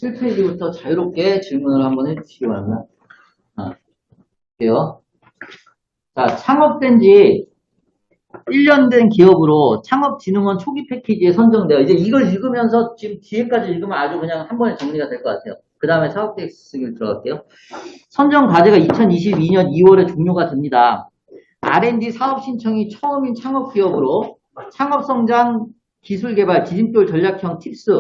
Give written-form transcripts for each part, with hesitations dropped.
7페이지부터 자유롭게 질문을 한번 해주시기 바랍니다. 볼게요. 자, 창업된 지 1년 된 기업으로 창업진흥원 초기 패키지에 선정되어, 이제 이걸 읽으면서 지금 뒤에까지 읽으면 아주 그냥 한 번에 정리가 될 것 같아요. 그 다음에 사업계획 쓰기를 들어갈게요. 선정 과제가 2022년 2월에 종료가 됩니다. R&D 사업 신청이 처음인 창업기업으로 창업성장 기술개발 디딤돌 전략형 팁스.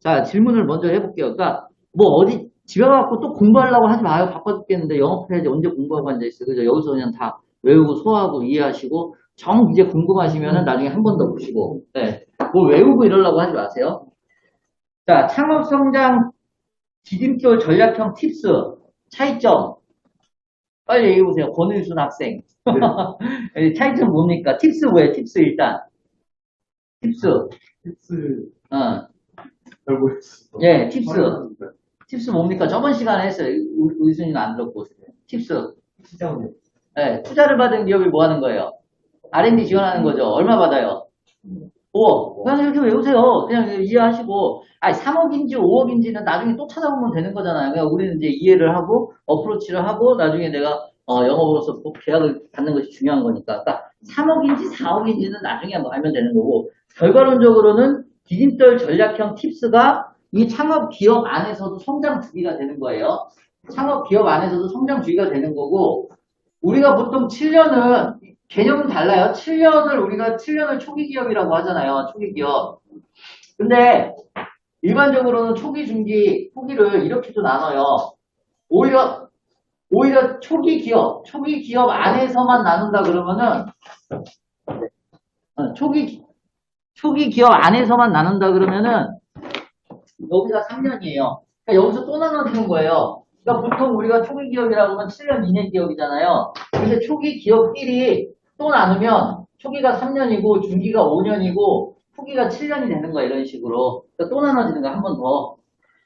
자, 질문을 먼저 해볼게요. 그러니까 뭐 어디 집에 가서 또 공부하려고 하지 마요. 바빠 죽겠는데 영업해야지 언제 공부하고 앉아있어요. 그죠? 여기서 그냥 다 외우고 소화하고 이해하시고 정 이제 궁금하시면은 나중에 한 번 더 보시고, 네. 뭐 외우고 이러려고 하지 마세요. 자, 창업성장 디딤돌 전략형 팁스 차이점 빨리 얘기해보세요. 권일순 학생. 네. 차이점 뭡니까? 팁스 뭐예요? 팁스 일단. 팁스. 팁스 어. 잘 모르겠어요. 예, 팁스. 팁스 뭡니까? 저번 시간에 했어요. 의순이는 안 들었고. 팁스. 시장님. 네, 투자를 받은 기업이 뭐 하는 거예요? R&D 지원하는 거죠. 얼마 받아요? 5억. 그냥 이렇게 외우세요. 그냥 이해하시고. 아니, 3억인지 5억인지는 나중에 또 찾아보면 되는 거잖아요. 그러니까 우리는 이제 이해를 하고, 어프로치를 하고, 나중에 내가, 영업으로서 꼭 계약을 받는 것이 중요한 거니까. 그러니까 3억인지 4억인지는 나중에 한번 알면 되는 거고, 결과론적으로는 디딤돌 전략형 팁스가 이 창업 기업 안에서도 성장 주기가 되는 거예요. 창업 기업 안에서도 성장 주기가 되는 거고, 우리가 보통 7년은 개념은 달라요. 7년을 우리가 7년을 초기 기업이라고 하잖아요. 초기 기업. 근데 일반적으로는 초기, 중기, 초기를 이렇게도 나눠요. 오히려 초기 기업 안에서만 나눈다 그러면은 초기 기업 안에서만 나눈다 그러면은 여기가 3년이에요. 그러니까 여기서 또 나눠주는 거예요. 그러니까 보통 우리가 초기 기업이라고 하면 7년 이내 기업이잖아요. 근데 초기 기업끼리 또 나누면 초기가 3년이고 중기가 5년이고 후기가 7년이 되는 거야. 이런 식으로. 그러니까 또 나눠지는 거야. 한 번 더.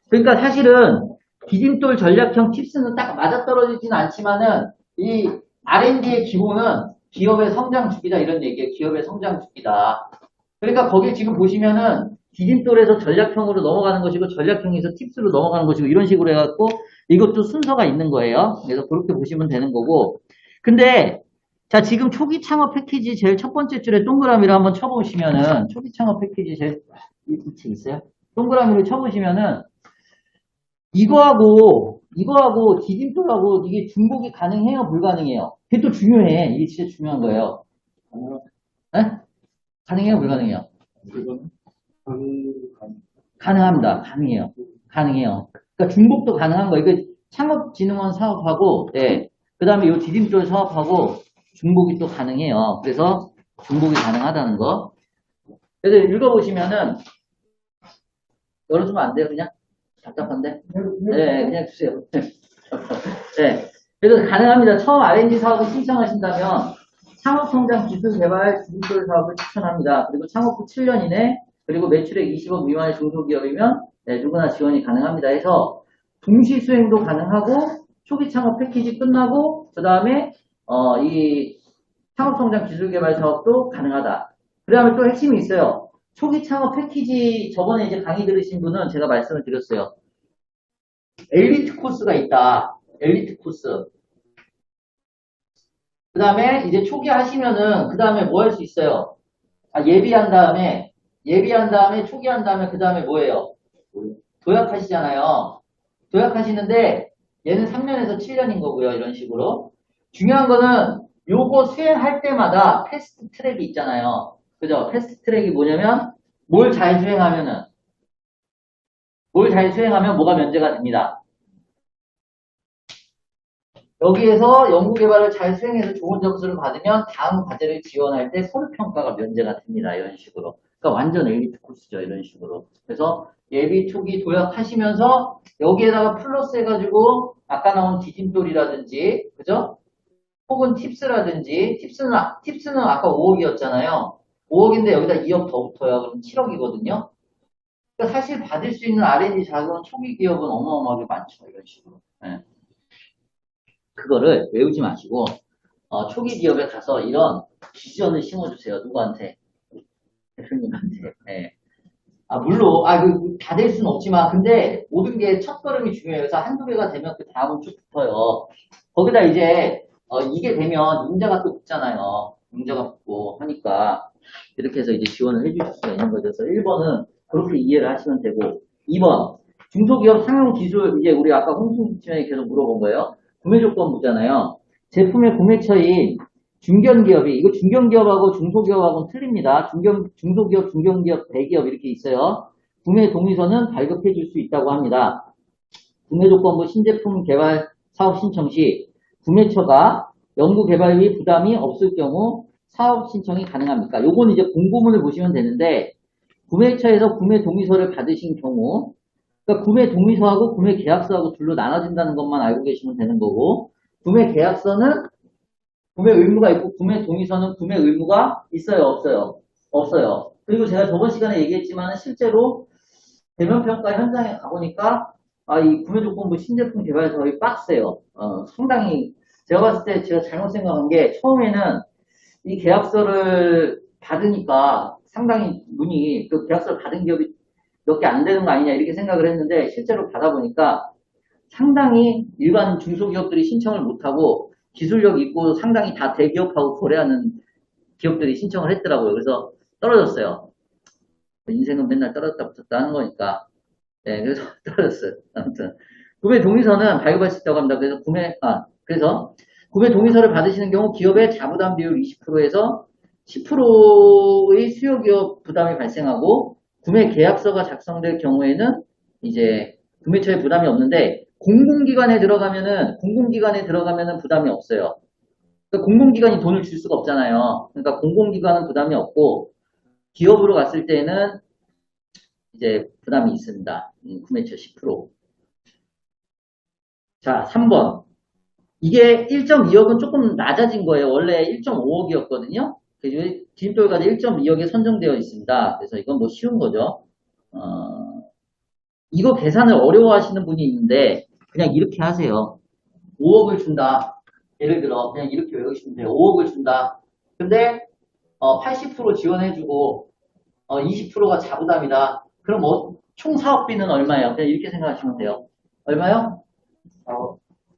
그러니까 사실은 디딤돌 전략형 팁스는 딱 맞아떨어지지는 않지만은 이 R&D의 기본은 기업의 성장 주기다 이런 얘기예요. 기업의 성장 주기다. 그러니까 거기 지금 보시면은 디딤돌에서 전략형으로 넘어가는 것이고 전략형에서 팁스로 넘어가는 것이고 이런 식으로 해갖고 이것도 순서가 있는 거예요. 그래서 그렇게 보시면 되는 거고. 근데 자 지금 초기 창업 패키지 제일 첫 번째 줄에 동그라미를 한번 쳐보시면은 초기 창업 패키지 제일 위치 있어요? 동그라미를 쳐보시면은 이거하고 디딤돌하고 이게 중복이 가능해요? 불가능해요? 그게 또 중요해. 이게 진짜 중요한 거예요. 네? 가능해요? 불가능해요? 가능합니다. 가능해요. 가능해요. 그러니까 중복도 가능한 거예요. 이거 창업진흥원 사업하고, 네. 그 다음에 이 디딤돌 사업하고 중복이 또 가능해요. 그래서 중복이 가능하다는 거. 그래서 읽어보시면은, 열어주면 안 돼요, 그냥? 답답한데? 네, 그냥 주세요. 네. 그래서 가능합니다. 처음 R&D 사업을 신청하신다면, 창업성장 기술개발 디딤돌 사업을 추천합니다. 그리고 창업 후 7년 이내, 그리고 매출액 20억 미만의 중소기업이면 네, 누구나 지원이 가능합니다. 해서 동시 수행도 가능하고 초기 창업 패키지 끝나고 그 다음에 이 창업성장 기술개발 사업도 가능하다. 그 다음에 또 핵심이 있어요. 초기 창업 패키지 저번에 이제 강의 들으신 분은 제가 말씀을 드렸어요. 엘리트 코스가 있다. 엘리트 코스. 그 다음에 이제 초기 하시면은 그 다음에 뭐 할 수 있어요? 예비한 다음에 초기 한 다음에 그 다음에 뭐예요? 도약하시잖아요. 도약하시는데 얘는 3년에서 7년인 거고요. 이런 식으로. 중요한 거는 요거 수행할 때마다 패스트 트랙이 있잖아요. 그죠? 패스트 트랙이 뭐냐면 뭘 잘 수행하면 뭐가 면제가 됩니다. 여기에서 연구개발을 잘 수행해서 좋은 점수를 받으면 다음 과제를 지원할 때 서류평가가 면제가 됩니다. 이런 식으로. 그러니까 완전 엘리트 코스죠. 이런 식으로. 그래서 예비 초기 도약하시면서 여기에다가 플러스 해가지고 아까 나온 디딤돌이라든지 그죠? 혹은 팁스라든지 팁스는 아까 5억이었잖아요. 5억인데 여기다 2억 더 붙어요. 그럼 7억이거든요. 그러니까 사실 받을 수 있는 R&D 자금은 초기 기업은 어마어마하게 많죠. 이런 식으로. 네. 그거를 외우지 마시고 초기 기업에 가서 이런 비전을 심어주세요. 누구한테? 대표님한테. 네. 물론, 다 될 수는 없지만, 근데 모든 게 첫걸음이 중요해요. 그래서 한두 개가 되면 그 다음은 쭉 붙어요. 거기다 이제, 이게 되면 융자가 또 붙잖아요. 융자가 붙고 하니까, 이렇게 해서 이제 지원을 해주실 수가 있는 거죠. 그래서 1번은 그렇게 이해를 하시면 되고, 2번, 중소기업 상용 기술, 이제 우리 아까 홍승팀장이 계속 물어본 거예요. 구매 조건부잖아요. 제품의 구매처인 중견기업이, 이거 중견기업하고 중소기업하고는 틀립니다. 중소기업, 중견기업, 대기업 이렇게 있어요. 구매 동의서는 발급해 줄 수 있다고 합니다. 구매조건부 신제품 개발 사업 신청 시 구매처가 연구개발비 부담이 없을 경우 사업 신청이 가능합니까? 요건 이제 공고문을 보시면 되는데 구매처에서 구매 동의서를 받으신 경우 그러니까 구매 동의서하고 구매 계약서하고 둘로 나눠진다는 것만 알고 계시면 되는 거고 구매 계약서는 구매 의무가 있고 구매 동의서는 구매 의무가 있어요, 없어요? 없어요. 그리고 제가 저번 시간에 얘기했지만 실제로 대면평가 현장에 가보니까 이 구매조건부 신제품 개발 사업이 빡세요. 상당히 제가 봤을 때 제가 잘못 생각한 게 처음에는 이 계약서를 받으니까 상당히 눈이 그 계약서를 받은 기업이 몇 개 안 되는 거 아니냐 이렇게 생각을 했는데 실제로 받아보니까 상당히 일반 중소기업들이 신청을 못하고 기술력 있고 상당히 다 대기업하고 거래하는 기업들이 신청을 했더라고요. 그래서 떨어졌어요. 인생은 맨날 떨어졌다 붙었다 하는 거니까. 네, 그래서 떨어졌어요. 아무튼. 구매 동의서는 발급할 수 있다고 합니다. 그래서 구매 동의서를 받으시는 경우 기업의 자부담 비율 20%에서 10%의 수요기업 부담이 발생하고 구매 계약서가 작성될 경우에는 이제 구매처에 부담이 없는데 공공기관에 들어가면은 부담이 없어요. 그러니까 공공기관이 돈을 줄 수가 없잖아요. 그러니까 공공기관은 부담이 없고 기업으로 갔을 때는 이제 부담이 있습니다. 구매처 10%. 자, 3번. 이게 1.2억은 조금 낮아진 거예요. 원래 1.5억이었거든요. 디딤돌까지 1.2억에 선정되어 있습니다. 그래서 이건 뭐 쉬운 거죠. 이거 계산을 어려워하시는 분이 있는데 그냥 이렇게 하세요. 5억을 준다. 예를 들어 그냥 이렇게 외우시면 돼요. 5억을 준다. 근데 80% 지원해주고 20%가 자부담이다. 그럼 총 사업비는 얼마예요? 그냥 이렇게 생각하시면 돼요. 얼마요?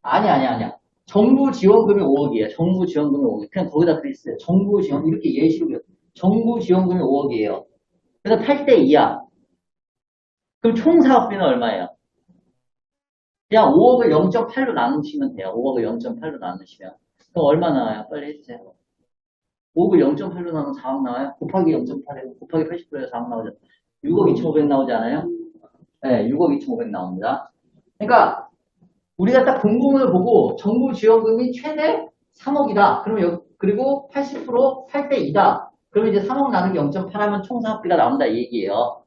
아니야. 정부 지원금이 5억이에요. 정부 지원금이 5억. 그냥 거기다 글쓰세요. 정부 지원, 이렇게 예시로. 정부 지원금이 5억이에요. 그래서 8대 2야. 그럼 총 사업비는 얼마예요? 그냥 5억을 0.8로 나누시면 돼요. 5억을 0.8로 나누시면. 그럼 얼마 나와요? 빨리 해주세요. 5억을 0.8로 나누면 4억 나와요? 곱하기 0.8에 곱하기 80%에서 4억 나오죠. 6억 2,500 나오지 않아요? 네, 6억 2,500 나옵니다. 그러니까 우리가 딱 공고문을 보고 정부 지원금이 최대 3억이다. 그리고 80% 8대 2다. 그러면 이제 3억 나누기 0.8하면 총 사업비가 나온다 이 얘기예요.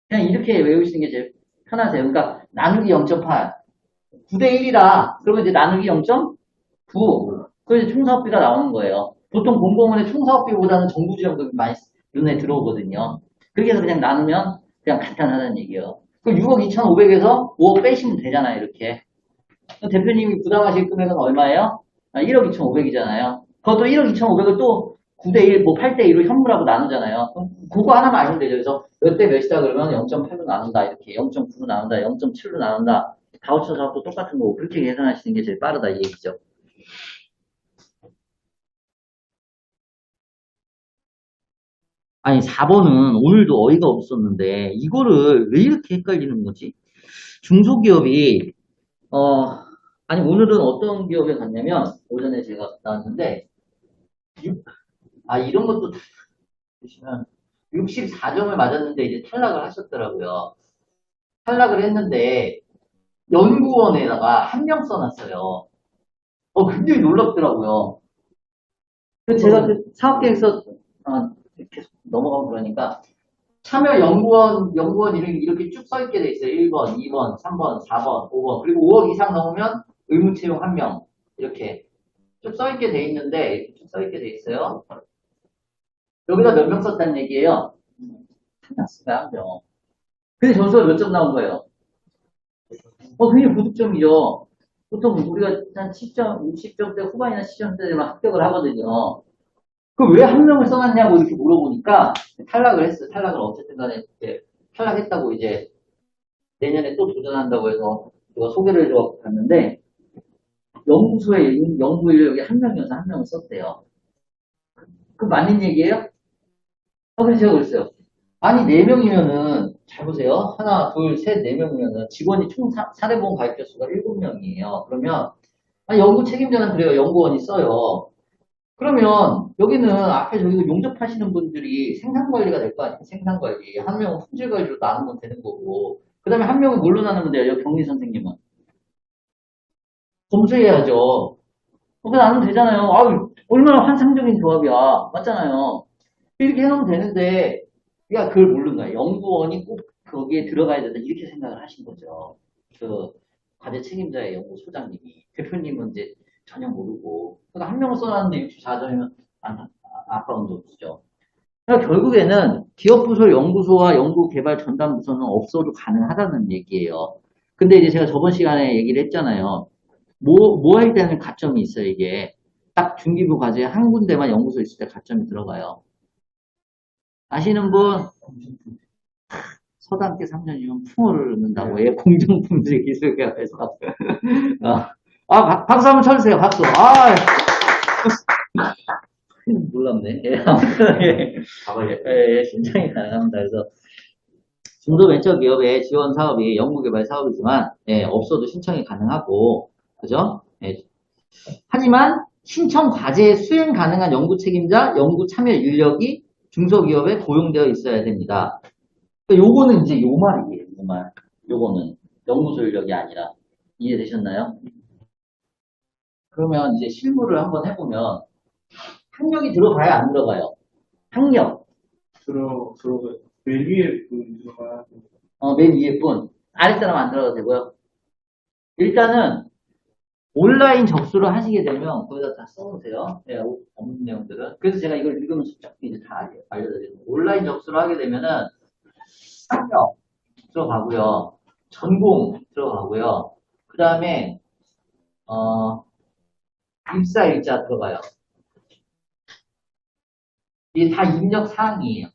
그냥 이렇게 외우시는 게 제일 편하세요. 그러니까 나누기 0.8 9대 1이다. 그러면 이제 나누기 0.9 그래서 총 사업비가 나오는 거예요. 보통 공고문의 총 사업비보다는 정부 지원금이 많이 눈에 들어오거든요. 그렇게 해서 그냥 나누면 그냥 간단하다는 얘기예요. 그 6억 2,500에서 5억 빼시면 되잖아요, 이렇게. 대표님이 부담하실 금액은 얼마예요? 1억 2,500이잖아요. 그것도 1억 2,500을 또 9대 1, 뭐 8대 2로 현물하고 나누잖아요. 그럼 그거 하나만 알면 되죠. 그래서 몇 대 몇이다 그러면 0.8로 나눈다, 이렇게. 0.9로 나눈다, 0.7로 나눈다. 다 합쳐서 또 똑같은 거고, 그렇게 계산하시는 게 제일 빠르다, 이 얘기죠. 아니, 4번은 오늘도 어이가 없었는데, 이거를 왜 이렇게 헷갈리는 거지? 중소기업이, 아니, 오늘은 어떤 기업에 갔냐면, 오전에 제가 나왔는데, 이런 것도 보시면, 64점을 맞았는데, 이제 탈락을 하셨더라고요. 탈락을 했는데, 연구원에다가 한 명 써놨어요. 굉장히 놀랍더라고요. 제가 그 사업계획서, 계속 넘어가고 그러니까, 참여 연구원 이름이 이렇게 쭉 써있게 돼 있어요. 1번, 2번, 3번, 4번, 5번. 그리고 5억 이상 넘으면 의무 채용 1명. 이렇게 쭉 써있게 돼 있는데, 이렇게 쭉 써있게 돼 있어요. 여기다 몇 명 썼다는 얘기예요? 한 명 썼어요, 한 명. 근데 점수가 몇 점 나온 거예요? 굉장히 고득점이죠. 보통 우리가 한 10점, 60점대 후반이나 10점대 되면 합격을 하거든요. 그 왜 한 명을 써놨냐고 이렇게 물어보니까 탈락을 했어요. 탈락을 어쨌든 간에 이제 탈락했다고 이제 내년에 또 도전한다고 해서 누가 소개를 해줘 갔는데 연구소에 연구 인력이 한 명이어서 한 명을 썼대요. 그 맞는 얘기예요? 그래서 제가 그랬어요. 아니, 4명이면은, 잘 보세요. 하나, 둘, 셋, 4명이면은 직원이 총 사례보험 가입자 수가 7명이에요. 그러면, 아니, 연구 책임자는 그래요. 연구원이 써요. 그러면, 여기는 앞에 저기서 용접하시는 분들이 생산관리가 될 거 아니에요? 생산관리. 한 명은 품질관리로 나누면 되는 거고. 그 다음에 한 명은 뭘로 나누면 돼요? 여기 격리 선생님은. 검수해야죠. 그렇게 나누면 되잖아요. 아유, 얼마나 환상적인 조합이야. 맞잖아요. 이렇게 해놓으면 되는데, 그러니까 그걸 모르는 거야. 연구원이 꼭 거기에 들어가야 된다. 이렇게 생각을 하신 거죠. 그, 과제 책임자의 연구소장님이. 대표님은 이제 전혀 모르고. 그러니까 한 명을 써놨는데 64점이면 아까운 돈이죠. 그러니까 결국에는 기업부설 연구소와 연구개발 전담부서는 없어도 가능하다는 얘기예요. 근데 이제 제가 저번 시간에 얘기를 했잖아요. 뭐 할 때는 가점이 있어요, 이게. 딱 중기부 과제에 한 군데만 연구소 있을 때 가점이 들어가요. 아시는 분? 서당계 3년이면 풍어를 넣는다고 해. 공정품질 기술개발에서. 박수 한번 쳐주세요, 박수. 몰랐네. 예, 아무튼, 신청이 가능합니다. 그래서, 중소벤처기업의 지원 사업이 연구개발 사업이지만, 없어도 신청이 가능하고, 그죠? 하지만, 신청 과제에 수행 가능한 연구 책임자, 연구 참여 인력이 중소기업에 고용되어 있어야 됩니다. 요거는 이제 요 말이에요, 요 말. 요거는 연구소 인력이 아니라. 이해되셨나요? 그러면 이제 실무를 한번 해보면, 학력이 들어가야 안 들어가요? 학력. 들어가, 맨 위에 들어가. 맨 위에 분. 아랫사람 안 들어가도 되고요. 일단은, 온라인 접수를 하시게 되면, 거기다 다 써놓으세요. 없는 내용들은. 그래서 제가 이걸 읽으면서 쫙 이제 다 알려드립니다. 온라인 접수를 하게 되면은, 학력 들어가고요. 전공 들어가고요. 그 다음에, 입사 일자 들어가요. 이게 다 입력 사항이에요.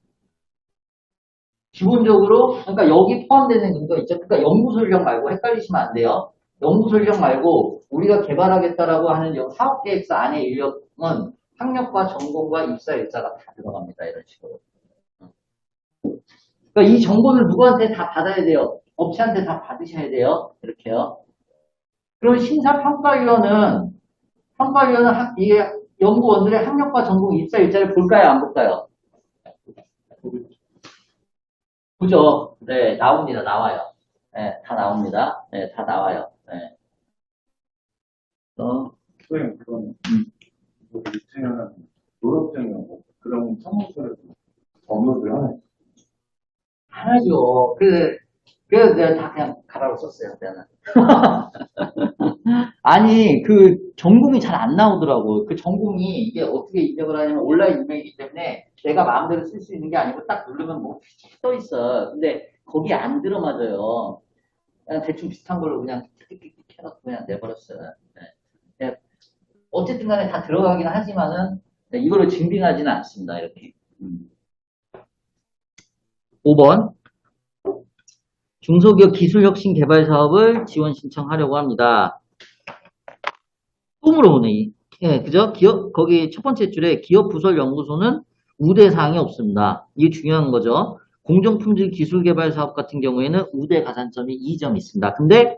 기본적으로, 그러니까 여기 포함되는 거 있죠. 그러니까 연구소 인력 말고 헷갈리시면 안 돼요. 연구소 인력 말고 우리가 개발하겠다라고 하는 사업계획서 안에 인력은 학력과 전공과 입사 일자가 다 들어갑니다. 이런 식으로. 그러니까 이 정보를 누구한테 다 받아야 돼요. 업체한테 다 받으셔야 돼요. 이렇게요. 그럼 심사평가위원은 이게 연구원들의 학력과 전공 입사 일자를 볼까요? 안 볼까요? 보죠. 네, 나옵니다. 나와요. 네, 다 나옵니다. 네, 다 나와요. 네. 선생님, 그럼, 유치원 졸업증이고, 그런 성적표를 업로드 하나요? 하나죠. 그래서 내가 다 그냥 가라로 썼어요, 그때는. 아니, 그 전공이 잘 안 나오더라고. 그 전공이 이게 어떻게 입력을 하냐면 온라인 이메일이기 때문에 내가 마음대로 쓸 수 있는 게 아니고 딱 누르면 뭐 떠 있어. 근데 거기에 안 들어맞아요. 그냥 대충 비슷한 걸로 그냥 틱틱틱 해놓고 그냥 내버렸어요. 네. 어쨌든 간에 다 들어가긴 하지만은 이거를 증빙하지는 않습니다. 이렇게. 5번. 중소기업 기술혁신 개발 사업을 지원 신청하려고 합니다. 또 물어보네. 예, 그죠? 거기 첫 번째 줄에 기업 부설 연구소는 우대사항이 없습니다. 이게 중요한 거죠. 공정품질 기술개발 사업 같은 경우에는 우대 가산점이 2점 있습니다. 근데,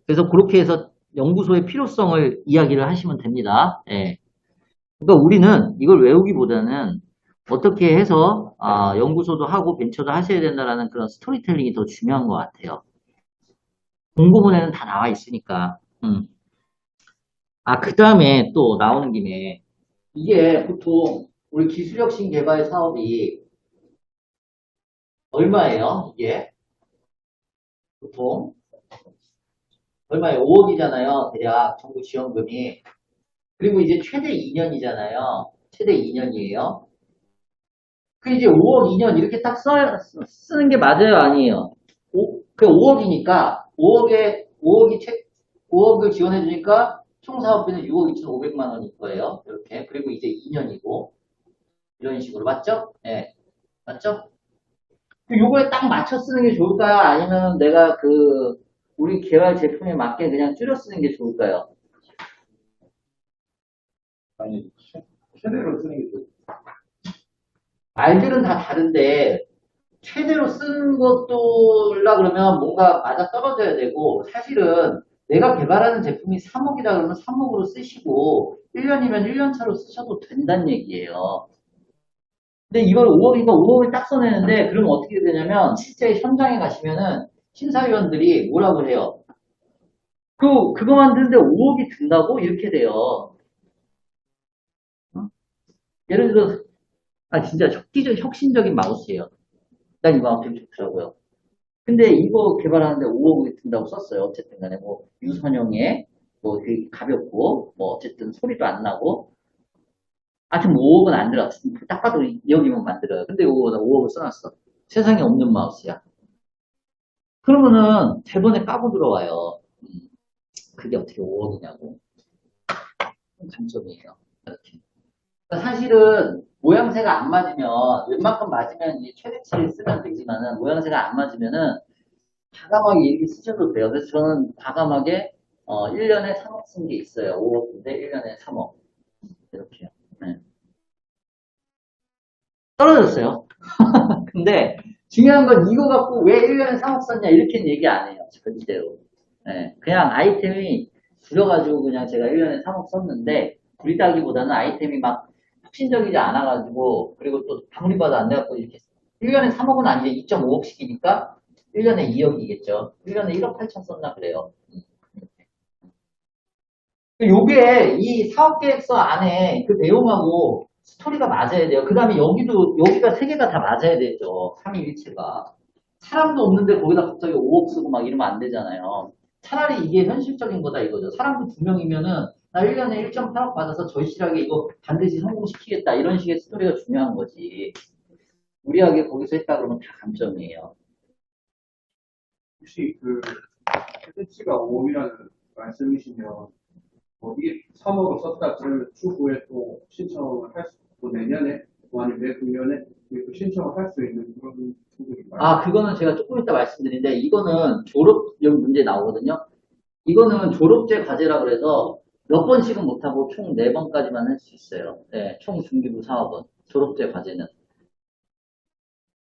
그래서 그렇게 해서 연구소의 필요성을 이야기를 하시면 됩니다. 그러니까 우리는 이걸 외우기보다는 어떻게 해서 연구소도 하고 벤처도 하셔야 된다라는 그런 스토리텔링이 더 중요한 것 같아요. 공고문에는 다 나와 있으니까. 그 다음에 또 나오는 김에 이게 보통 우리 기술혁신 개발 사업이 얼마예요? 이게 보통 얼마예요? 5억이잖아요. 대략 정부 지원금이. 그리고 이제 최대 2년이잖아요. 최대 2년이에요. 그 이제 5억 2년 이렇게 딱 쓰는 게 맞아요? 아니에요? 그 5억이니까 5억을 지원해 주니까 총 사업비는 6억 2,500만 원일 거예요. 이렇게. 그리고 이제 2년이고. 이런 식으로. 맞죠? 예. 맞죠? 요거에 딱 맞춰 쓰는 게 좋을까요? 아니면 내가 우리 개발 제품에 맞게 그냥 줄여 쓰는 게 좋을까요? 아니, 최대로 쓰는 게 좋죠. 말들은 다 다른데, 최대로 쓰는 것도라 그러면 뭔가 맞아 떨어져야 되고, 사실은 내가 개발하는 제품이 3억이라 그러면 3억으로 쓰시고, 1년이면 1년 차로 쓰셔도 된다는 얘기예요. 근데 이걸 5억이니까 5억을 딱 써내는데, 그러면 어떻게 되냐면, 실제 현장에 가시면은, 심사위원들이 뭐라고 해요? 그거 만드는데 5억이 든다고? 이렇게 돼요. 어? 예를 들어, 진짜 혁신적인 마우스예요. 난 이 마우스 좀 좋더라고요. 근데 이거 개발하는데 5억이 든다고 썼어요. 어쨌든 간에 뭐, 유선형에, 뭐, 되게 가볍고, 뭐, 어쨌든 소리도 안 나고, 하여튼 뭐 5억은 안 들어갔어. 딱 봐도 여기만 만들어요. 근데 5억을 써놨어. 세상에 없는 마우스야. 그러면은 대본에 까고 들어와요. 그게 어떻게 5억이냐고. 단점이에요. 이렇게. 그러니까 사실은 모양새가 안 맞으면, 웬만큼 맞으면 이제 최대치를 쓰면 되지만은, 모양새가 안 맞으면은, 과감하게 이렇게 쓰셔도 돼요. 그래서 저는 과감하게 1년에 3억 쓴 게 있어요. 5억인데 1년에 3억. 이렇게요. 네. 떨어졌어요. 근데 중요한 건 이거 갖고 왜 1년에 3억 썼냐 이렇게는 얘기 안 해요. 절대로. 네. 그냥 아이템이 줄여가지고 그냥 제가 1년에 3억 썼는데 줄이다기보다는 아이템이 막 혁신적이지 않아가지고 그리고 또 아무리 봐도 안 돼갖고 이렇게 1년에 3억은 아니죠. 2.5억씩이니까 1년에 2억이겠죠. 1년에 1억 8천 썼나 그래요. 요게 이 사업 계획서 안에 그 내용하고 스토리가 맞아야 돼요. 그 다음에 여기가 세 개가 다 맞아야 되죠. 삼위일체가. 사람도 없는데 거기다 갑자기 5억 쓰고 막 이러면 안 되잖아요. 차라리 이게 현실적인 거다 이거죠. 사람도 2명이면은 나 1년에 1.8억 받아서 절실하게 이거 반드시 성공시키겠다. 이런 식의 스토리가 중요한 거지. 무리하게 거기서 했다 그러면 다 감점이에요. 혹시 최대치가 5억이라는 말씀이시면, 이게 3억을 썼다 그러면 추후에 또 신청을 할 수, 또 내년에, 또 아니면 내후년에 또 신청을 할 수 있는 그런 부분이 많아요. 그거는 제가 조금 이따 말씀드리는데 이거는 여기 문제 나오거든요. 이거는 졸업제 과제라 그래서 몇 번씩은 못하고 총 4번까지만 할 수 있어요. 네, 총 중기부 사업은. 졸업제 과제는.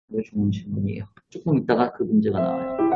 이거 좋은 질문이에요. 조금 있다가 그 문제가 나와요.